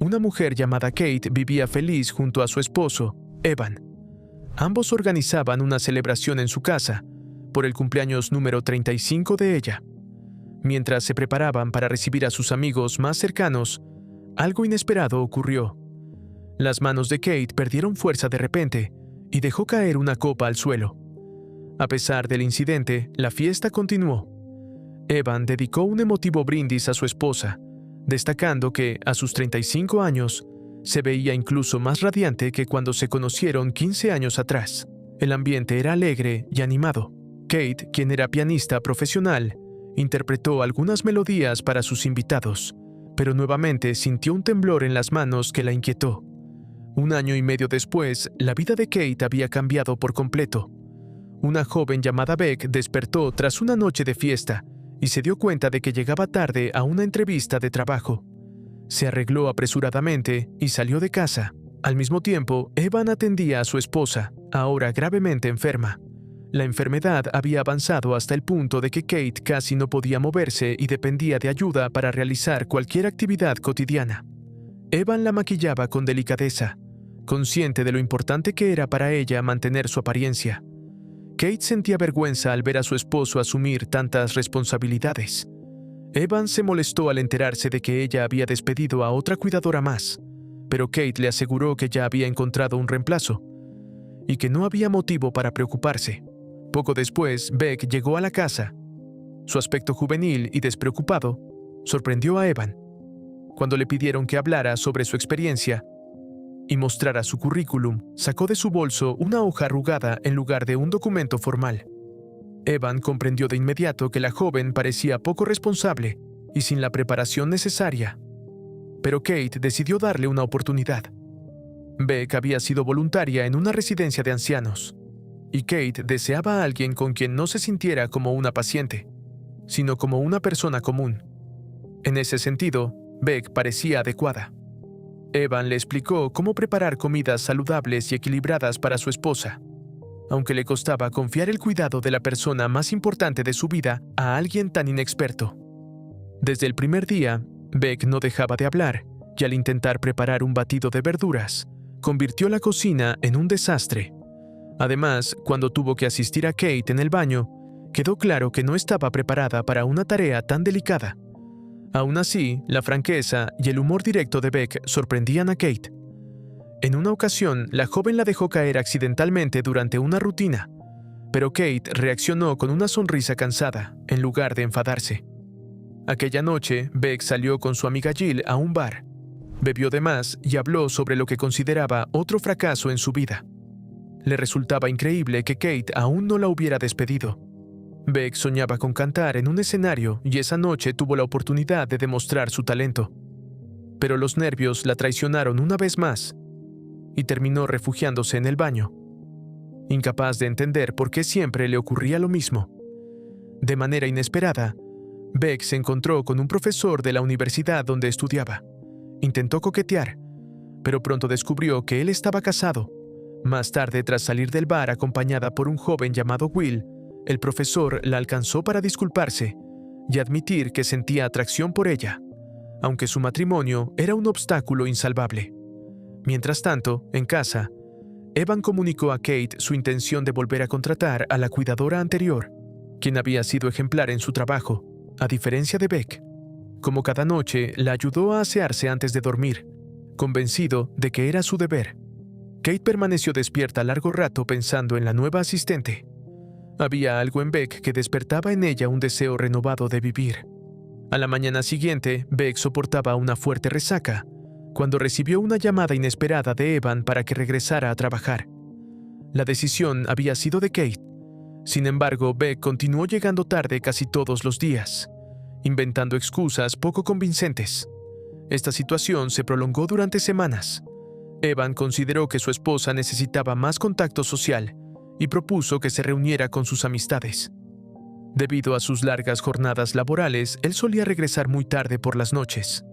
una mujer llamada Kate vivía feliz junto a su esposo, Evan. Ambos organizaban una celebración en su casa, por el cumpleaños número 35 de ella. Mientras se preparaban para recibir a sus amigos más cercanos, algo inesperado ocurrió. Las manos de Kate perdieron fuerza de repente y dejó caer una copa al suelo. A pesar del incidente, la fiesta continuó. Evan dedicó un emotivo brindis a su esposa, destacando que, a sus 35 años, se veía incluso más radiante que cuando se conocieron 15 años atrás. El ambiente era alegre y animado. Kate, quien era pianista profesional, interpretó algunas melodías para sus invitados, pero nuevamente sintió un temblor en las manos que la inquietó. 1 año y medio después, la vida de Kate había cambiado por completo. Una joven llamada Beck despertó tras una noche de fiesta y se dio cuenta de que llegaba tarde a una entrevista de trabajo. Se arregló apresuradamente y salió de casa. Al mismo tiempo, Evan atendía a su esposa, ahora gravemente enferma. La enfermedad había avanzado hasta el punto de que Kate casi no podía moverse y dependía de ayuda para realizar cualquier actividad cotidiana. Evan la maquillaba con delicadeza, consciente de lo importante que era para ella mantener su apariencia. Kate sentía vergüenza al ver a su esposo asumir tantas responsabilidades. Evan se molestó al enterarse de que ella había despedido a otra cuidadora más, pero Kate le aseguró que ya había encontrado un reemplazo y que no había motivo para preocuparse. Poco después, Beck llegó a la casa. Su aspecto juvenil y despreocupado sorprendió a Evan. Cuando le pidieron que hablara sobre su experiencia y mostrara su currículum, sacó de su bolso una hoja arrugada en lugar de un documento formal. Evan comprendió de inmediato que la joven parecía poco responsable y sin la preparación necesaria. Pero Kate decidió darle una oportunidad. Beck había sido voluntaria en una residencia de ancianos, y Kate deseaba a alguien con quien no se sintiera como una paciente, sino como una persona común. En ese sentido, Beck parecía adecuada. Evan le explicó cómo preparar comidas saludables y equilibradas para su esposa, aunque le costaba confiar el cuidado de la persona más importante de su vida a alguien tan inexperto. Desde el primer día, Beck no dejaba de hablar, y al intentar preparar un batido de verduras, convirtió la cocina en un desastre. Además, cuando tuvo que asistir a Kate en el baño, quedó claro que no estaba preparada para una tarea tan delicada. Aún así, la franqueza y el humor directo de Beck sorprendían a Kate. En una ocasión, la joven la dejó caer accidentalmente durante una rutina, pero Kate reaccionó con una sonrisa cansada, en lugar de enfadarse. Aquella noche, Beck salió con su amiga Jill a un bar. Bebió de más y habló sobre lo que consideraba otro fracaso en su vida. Le resultaba increíble que Kate aún no la hubiera despedido. Beck soñaba con cantar en un escenario y esa noche tuvo la oportunidad de demostrar su talento. Pero los nervios la traicionaron una vez más y terminó refugiándose en el baño, incapaz de entender por qué siempre le ocurría lo mismo. De manera inesperada, Beck se encontró con un profesor de la universidad donde estudiaba. Intentó coquetear, pero pronto descubrió que él estaba casado. Más tarde, tras salir del bar acompañada por un joven llamado Will, el profesor la alcanzó para disculparse y admitir que sentía atracción por ella, aunque su matrimonio era un obstáculo insalvable. Mientras tanto, en casa, Evan comunicó a Kate su intención de volver a contratar a la cuidadora anterior, quien había sido ejemplar en su trabajo, a diferencia de Beck. Como cada noche, la ayudó a asearse antes de dormir, convencido de que era su deber. Kate permaneció despierta largo rato pensando en la nueva asistente. Había algo en Beck que despertaba en ella un deseo renovado de vivir. A la mañana siguiente, Beck soportaba una fuerte resaca cuando recibió una llamada inesperada de Evan para que regresara a trabajar. La decisión había sido de Kate. Sin embargo, Beck continuó llegando tarde casi todos los días, inventando excusas poco convincentes. Esta situación se prolongó durante semanas. Evan consideró que su esposa necesitaba más contacto social y propuso que se reuniera con sus amistades. Debido a sus largas jornadas laborales, él solía regresar muy tarde por las noches.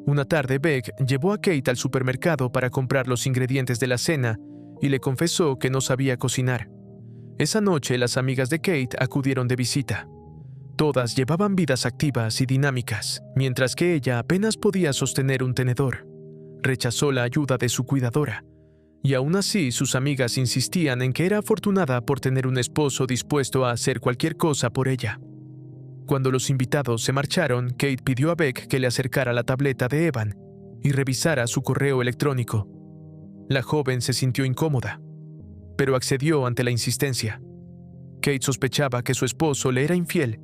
Una tarde, Beck llevó a Kate al supermercado para comprar los ingredientes de la cena y le confesó que no sabía cocinar. Esa noche, las amigas de Kate acudieron de visita. Todas llevaban vidas activas y dinámicas, mientras que ella apenas podía sostener un tenedor. rechazó la ayuda de su cuidadora, y aún así sus amigas insistían en que era afortunada por tener un esposo dispuesto a hacer cualquier cosa por ella. Cuando los invitados se marcharon, Kate pidió a Beck que le acercara la tableta de Evan y revisara su correo electrónico. La joven se sintió incómoda, pero accedió ante la insistencia. Kate sospechaba que su esposo le era infiel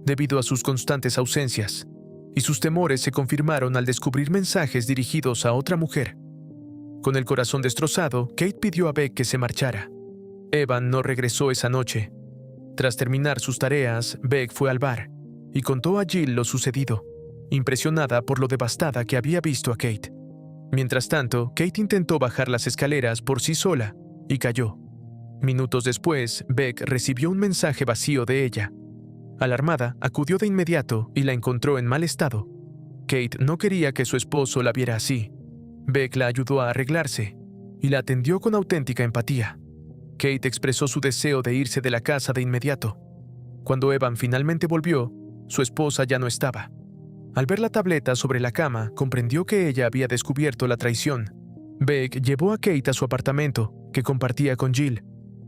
debido a sus constantes ausencias, y sus temores se confirmaron al descubrir mensajes dirigidos a otra mujer. Con el corazón destrozado, Kate pidió a Beck que se marchara. Evan no regresó esa noche. Tras terminar sus tareas, Beck fue al bar y contó a Jill lo sucedido, impresionada por lo devastada que había visto a Kate. Mientras tanto, Kate intentó bajar las escaleras por sí sola y cayó. Minutos después, Beck recibió un mensaje vacío de ella. Alarmada, acudió de inmediato y la encontró en mal estado. Kate no quería que su esposo la viera así. Beck la ayudó a arreglarse y la atendió con auténtica empatía. Kate expresó su deseo de irse de la casa de inmediato. Cuando Evan finalmente volvió, su esposa ya no estaba. Al ver la tableta sobre la cama, comprendió que ella había descubierto la traición. Beck llevó a Kate a su apartamento, que compartía con Jill.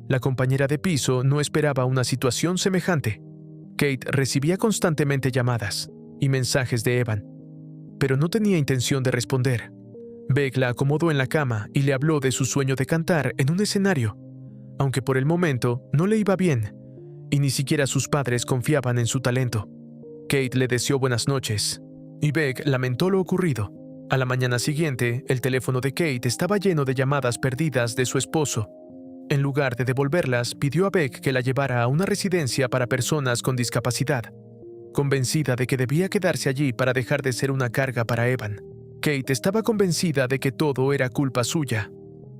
La compañera de piso no esperaba una situación semejante. Kate recibía constantemente llamadas y mensajes de Evan, pero no tenía intención de responder. Beck la acomodó en la cama y le habló de su sueño de cantar en un escenario, aunque por el momento no le iba bien, y ni siquiera sus padres confiaban en su talento. Kate le deseó buenas noches, y Beck lamentó lo ocurrido. A la mañana siguiente, el teléfono de Kate estaba lleno de llamadas perdidas de su esposo. En lugar de devolverlas, pidió a Beck que la llevara a una residencia para personas con discapacidad. Convencida de que debía quedarse allí para dejar de ser una carga para Evan, Kate estaba convencida de que todo era culpa suya.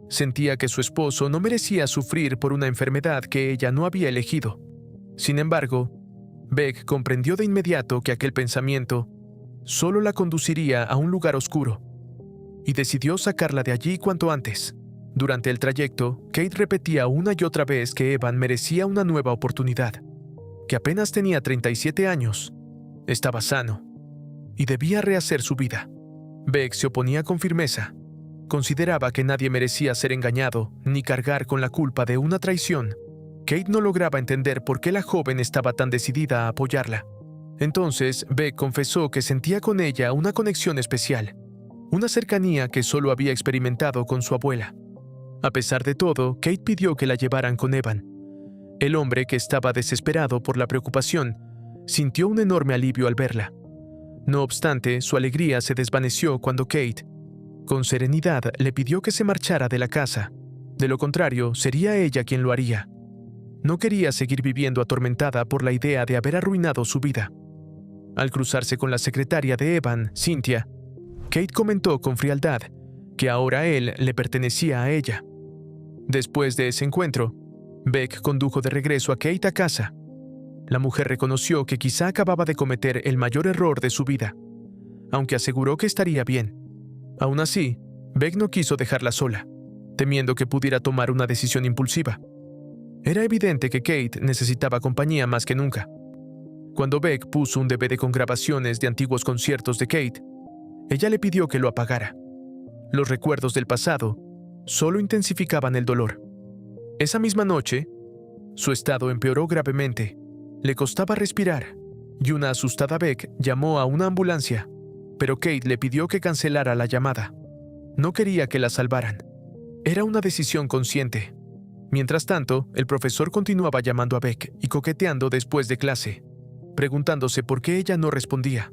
Sentía que su esposo no merecía sufrir por una enfermedad que ella no había elegido. Sin embargo, Beck comprendió de inmediato que aquel pensamiento solo la conduciría a un lugar oscuro, y decidió sacarla de allí cuanto antes. Durante el trayecto, Kate repetía una y otra vez que Evan merecía una nueva oportunidad, que apenas tenía 37 años, estaba sano, y debía rehacer su vida. Beck se oponía con firmeza. Consideraba que nadie merecía ser engañado ni cargar con la culpa de una traición. Kate no lograba entender por qué la joven estaba tan decidida a apoyarla. Entonces, Beck confesó que sentía con ella una conexión especial, una cercanía que solo había experimentado con su abuela. A pesar de todo, Kate pidió que la llevaran con Evan. El hombre, que estaba desesperado por la preocupación, sintió un enorme alivio al verla. No obstante, su alegría se desvaneció cuando Kate, con serenidad, le pidió que se marchara de la casa. De lo contrario, sería ella quien lo haría. No quería seguir viviendo atormentada por la idea de haber arruinado su vida. Al cruzarse con la secretaria de Evan, Cynthia, Kate comentó con frialdad que ahora él le pertenecía a ella. Después de ese encuentro, Beck condujo de regreso a Kate a casa. La mujer reconoció que quizá acababa de cometer el mayor error de su vida, aunque aseguró que estaría bien. Aún así, Beck no quiso dejarla sola, temiendo que pudiera tomar una decisión impulsiva. Era evidente que Kate necesitaba compañía más que nunca. Cuando Beck puso un DVD con grabaciones de antiguos conciertos de Kate, ella le pidió que lo apagara. Los recuerdos del pasado solo intensificaban el dolor. Esa misma noche, su estado empeoró gravemente. Le costaba respirar, y una asustada Beck llamó a una ambulancia, pero Kate le pidió que cancelara la llamada. No quería que la salvaran. Era una decisión consciente. Mientras tanto, el profesor continuaba llamando a Beck y coqueteando después de clase, preguntándose por qué ella no respondía.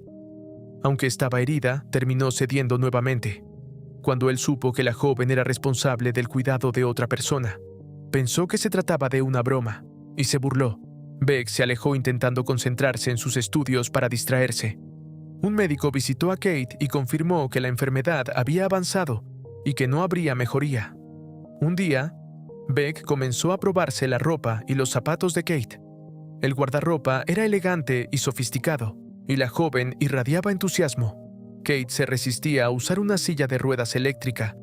Aunque estaba herida, terminó cediendo nuevamente. Cuando él supo que la joven era responsable del cuidado de otra persona, pensó que se trataba de una broma y se burló. Beck se alejó intentando concentrarse en sus estudios para distraerse. Un médico visitó a Kate y confirmó que la enfermedad había avanzado y que no habría mejoría. Un día, Beck comenzó a probarse la ropa y los zapatos de Kate. El guardarropa era elegante y sofisticado, y la joven irradiaba entusiasmo. Kate se resistía a usar una silla de ruedas eléctrica,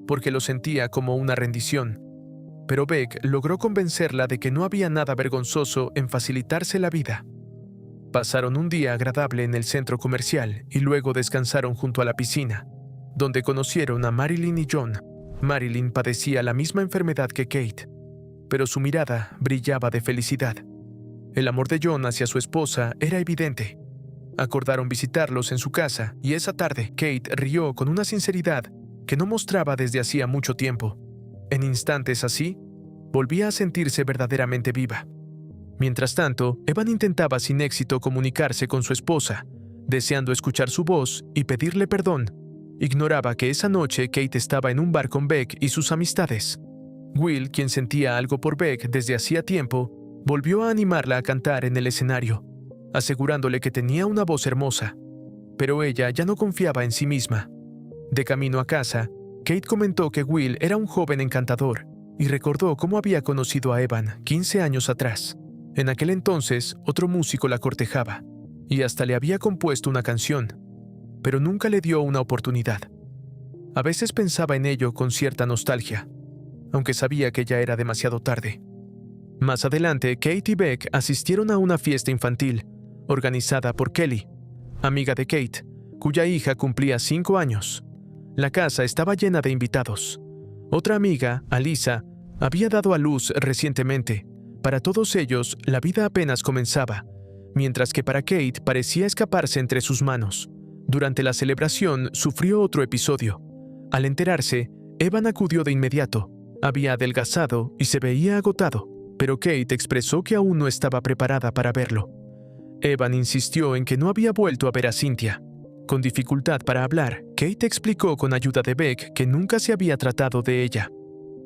porque lo sentía como una rendición. Pero Beck logró convencerla de que no había nada vergonzoso en facilitarse la vida. Pasaron un día agradable en el centro comercial y luego descansaron junto a la piscina. donde conocieron a Marilyn y John. Marilyn padecía la misma enfermedad que Kate, pero su mirada brillaba de felicidad. El amor de John hacia su esposa era evidente. Acordaron visitarlos en su casa y esa tarde Kate rió con una sinceridad que no mostraba desde hacía mucho tiempo. En instantes así, volvía a sentirse verdaderamente viva. Mientras tanto, Evan intentaba sin éxito comunicarse con su esposa, deseando escuchar su voz y pedirle perdón. Ignoraba que esa noche Kate estaba en un bar con Beck y sus amistades. Will, quien sentía algo por Beck desde hacía tiempo, volvió a animarla a cantar en el escenario, asegurándole que tenía una voz hermosa. Pero ella ya no confiaba en sí misma. De camino a casa, Kate comentó que Will era un joven encantador y recordó cómo había conocido a Evan 15 años atrás. En aquel entonces, otro músico la cortejaba y hasta le había compuesto una canción, pero nunca le dio una oportunidad. A veces pensaba en ello con cierta nostalgia, aunque sabía que ya era demasiado tarde. Más adelante, Kate y Beck asistieron a una fiesta infantil organizada por Kelly, amiga de Kate, cuya hija cumplía 5 años. La casa estaba llena de invitados. Otra amiga, Alisa, había dado a luz recientemente. Para todos ellos, la vida apenas comenzaba, mientras que para Kate parecía escaparse entre sus manos. Durante la celebración sufrió otro episodio. Al enterarse, Evan acudió de inmediato. Había adelgazado y se veía agotado, pero Kate expresó que aún no estaba preparada para verlo. Evan insistió en que no había vuelto a ver a Cynthia. Con dificultad para hablar, Kate explicó con ayuda de Beck que nunca se había tratado de ella.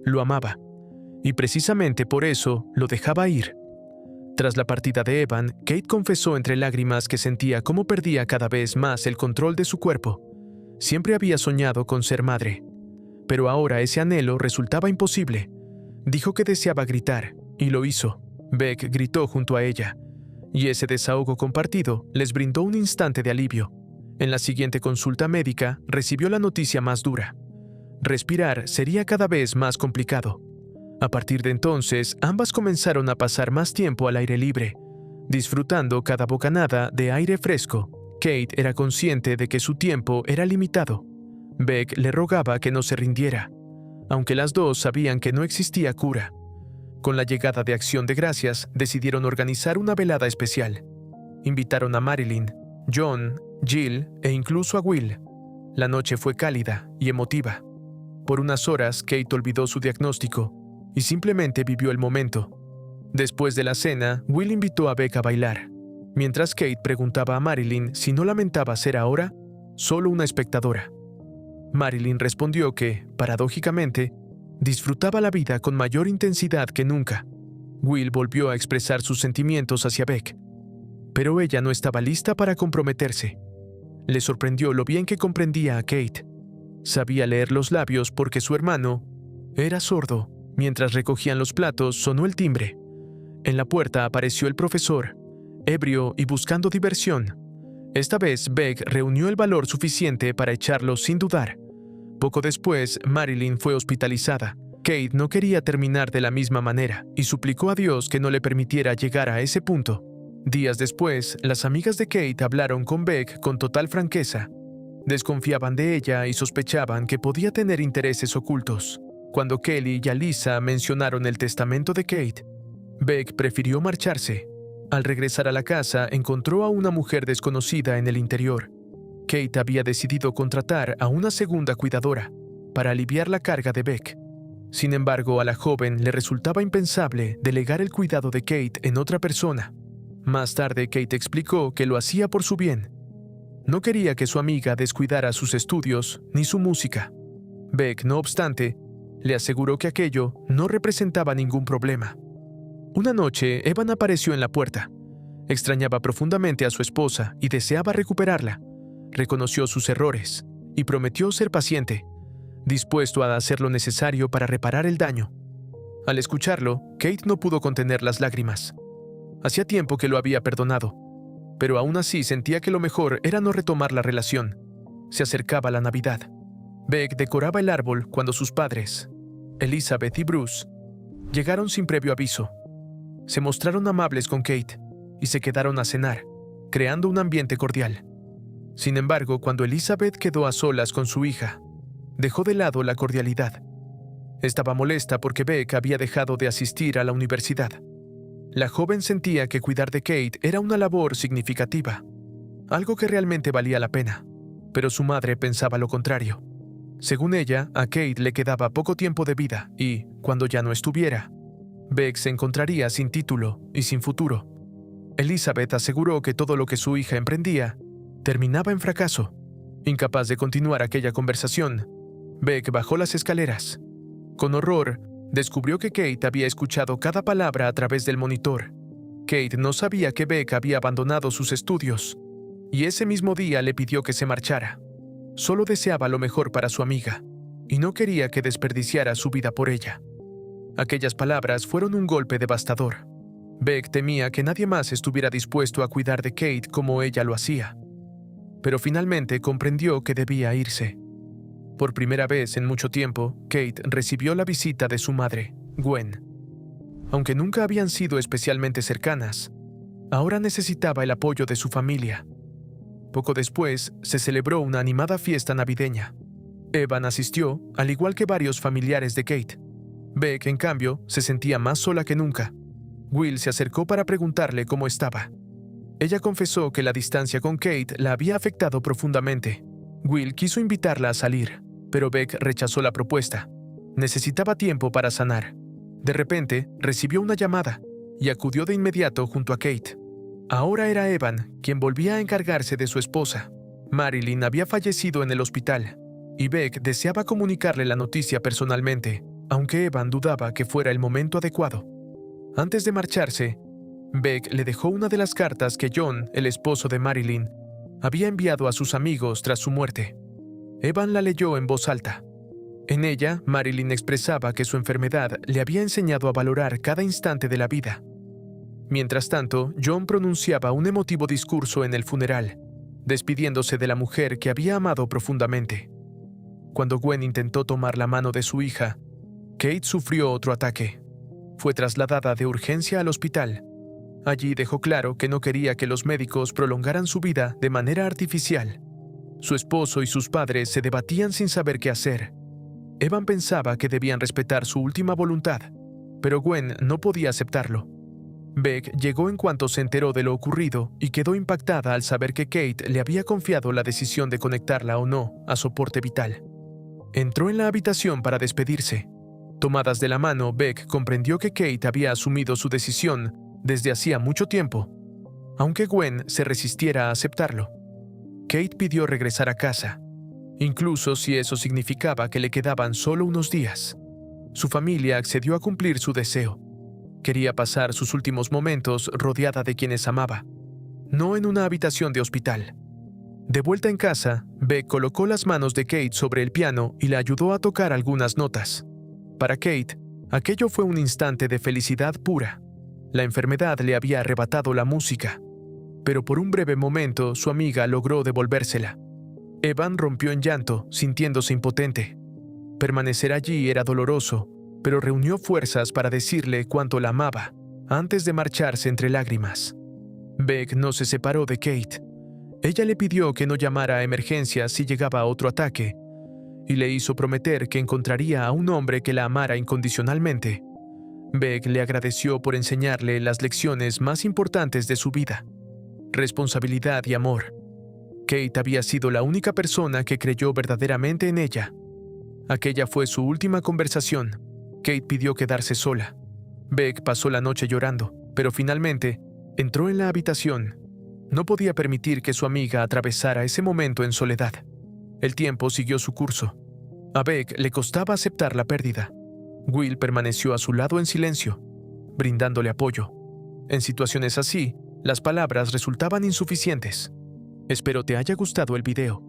Lo amaba, y precisamente por eso lo dejaba ir. Tras la partida de Evan, Kate confesó entre lágrimas que sentía cómo perdía cada vez más el control de su cuerpo. Siempre había soñado con ser madre, pero ahora ese anhelo resultaba imposible. Dijo que deseaba gritar, y lo hizo. Beck gritó junto a ella, y ese desahogo compartido les brindó un instante de alivio. En la siguiente consulta médica, recibió la noticia más dura. Respirar sería cada vez más complicado. A partir de entonces, ambas comenzaron a pasar más tiempo al aire libre, disfrutando cada bocanada de aire fresco. Kate era consciente de que su tiempo era limitado. Beck le rogaba que no se rindiera, aunque las dos sabían que no existía cura. Con la llegada de Acción de Gracias, decidieron organizar una velada especial. Invitaron a Marilyn, John, Jill e incluso a Will. La noche fue cálida y emotiva. Por unas horas, Kate olvidó su diagnóstico y simplemente vivió el momento. Después de la cena, Will invitó a Beck a bailar, mientras Kate preguntaba a Marilyn si no lamentaba ser ahora solo una espectadora. Marilyn respondió que, paradójicamente, disfrutaba la vida con mayor intensidad que nunca. Will volvió a expresar sus sentimientos hacia Beck, pero ella no estaba lista para comprometerse. Le sorprendió lo bien que comprendía a Kate. Sabía leer los labios porque su hermano era sordo. Mientras recogían los platos, sonó el timbre. En la puerta apareció el profesor, ebrio y buscando diversión. Esta vez Beck reunió el valor suficiente para echarlo sin dudar. Poco después, Marilyn fue hospitalizada. Kate no quería terminar de la misma manera y suplicó a Dios que no le permitiera llegar a ese punto. Días después, las amigas de Kate hablaron con Beck con total franqueza. Desconfiaban de ella y sospechaban que podía tener intereses ocultos. Cuando Kelly y Alisa mencionaron el testamento de Kate, Beck prefirió marcharse. Al regresar a la casa, encontró a una mujer desconocida en el interior. Kate había decidido contratar a una segunda cuidadora para aliviar la carga de Beck. Sin embargo, a la joven le resultaba impensable delegar el cuidado de Kate en otra persona. Más tarde, Kate explicó que lo hacía por su bien. No quería que su amiga descuidara sus estudios ni su música. Beck, no obstante, le aseguró que aquello no representaba ningún problema. Una noche, Evan apareció en la puerta. Extrañaba profundamente a su esposa y deseaba recuperarla. Reconoció sus errores y prometió ser paciente, dispuesto a hacer lo necesario para reparar el daño. Al escucharlo, Kate no pudo contener las lágrimas. Hacía tiempo que lo había perdonado, pero aún así sentía que lo mejor era no retomar la relación. Se acercaba la Navidad. Beck decoraba el árbol cuando sus padres, Elizabeth y Bruce, llegaron sin previo aviso. Se mostraron amables con Kate y se quedaron a cenar, creando un ambiente cordial. Sin embargo, cuando Elizabeth quedó a solas con su hija, dejó de lado la cordialidad. Estaba molesta porque Beck había dejado de asistir a la universidad. La joven sentía que cuidar de Kate era una labor significativa, algo que realmente valía la pena, pero su madre pensaba lo contrario. Según ella, a Kate le quedaba poco tiempo de vida y, cuando ya no estuviera, Beck se encontraría sin título y sin futuro. Elizabeth aseguró que todo lo que su hija emprendía terminaba en fracaso. Incapaz de continuar aquella conversación, Beck bajó las escaleras. Con horror, descubrió que Kate había escuchado cada palabra a través del monitor. Kate no sabía que Beck había abandonado sus estudios, y ese mismo día le pidió que se marchara. Solo deseaba lo mejor para su amiga, y no quería que desperdiciara su vida por ella. Aquellas palabras fueron un golpe devastador. Beck temía que nadie más estuviera dispuesto a cuidar de Kate como ella lo hacía. Pero finalmente comprendió que debía irse. Por primera vez en mucho tiempo, Kate recibió la visita de su madre, Gwen. Aunque nunca habían sido especialmente cercanas, ahora necesitaba el apoyo de su familia. Poco después, se celebró una animada fiesta navideña. Evan asistió, al igual que varios familiares de Kate. Beck, en cambio, se sentía más sola que nunca. Will se acercó para preguntarle cómo estaba. Ella confesó que la distancia con Kate la había afectado profundamente. Will quiso invitarla a salir, pero Beck rechazó la propuesta. Necesitaba tiempo para sanar. De repente, recibió una llamada y acudió de inmediato junto a Kate. Ahora era Evan quien volvía a encargarse de su esposa. Marilyn había fallecido en el hospital, y Beck deseaba comunicarle la noticia personalmente, aunque Evan dudaba que fuera el momento adecuado. Antes de marcharse, Beck le dejó una de las cartas que John, el esposo de Marilyn, había enviado a sus amigos tras su muerte. Evan la leyó en voz alta. En ella, Marilyn expresaba que su enfermedad le había enseñado a valorar cada instante de la vida. Mientras tanto, John pronunciaba un emotivo discurso en el funeral, despidiéndose de la mujer que había amado profundamente. Cuando Gwen intentó tomar la mano de su hija, Kate sufrió otro ataque. Fue trasladada de urgencia al hospital. Allí dejó claro que no quería que los médicos prolongaran su vida de manera artificial. Su esposo y sus padres se debatían sin saber qué hacer. Evan pensaba que debían respetar su última voluntad, pero Gwen no podía aceptarlo. Beck llegó en cuanto se enteró de lo ocurrido y quedó impactada al saber que Kate le había confiado la decisión de conectarla o no a soporte vital. Entró en la habitación para despedirse. Tomadas de la mano, Beck comprendió que Kate había asumido su decisión desde hacía mucho tiempo, aunque Gwen se resistiera a aceptarlo. Kate pidió regresar a casa, incluso si eso significaba que le quedaban solo unos días. Su familia accedió a cumplir su deseo. Quería pasar sus últimos momentos rodeada de quienes amaba, no en una habitación de hospital. De vuelta en casa, Beck colocó las manos de Kate sobre el piano y la ayudó a tocar algunas notas. Para Kate, aquello fue un instante de felicidad pura. La enfermedad le había arrebatado la música, pero por un breve momento su amiga logró devolvérsela. Evan rompió en llanto, sintiéndose impotente. Permanecer allí era doloroso, pero reunió fuerzas para decirle cuánto la amaba, antes de marcharse entre lágrimas. Beck no se separó de Kate. Ella le pidió que no llamara a emergencias si llegaba otro ataque, y le hizo prometer que encontraría a un hombre que la amara incondicionalmente. Beck le agradeció por enseñarle las lecciones más importantes de su vida: responsabilidad y amor. Kate había sido la única persona que creyó verdaderamente en ella. Aquella fue su última conversación. Kate pidió quedarse sola. Beck pasó la noche llorando, pero finalmente entró en la habitación. No podía permitir que su amiga atravesara ese momento en soledad. El tiempo siguió su curso. A Beck le costaba aceptar la pérdida. Will permaneció a su lado en silencio, brindándole apoyo. En situaciones así, las palabras resultaban insuficientes. Espero te haya gustado el video.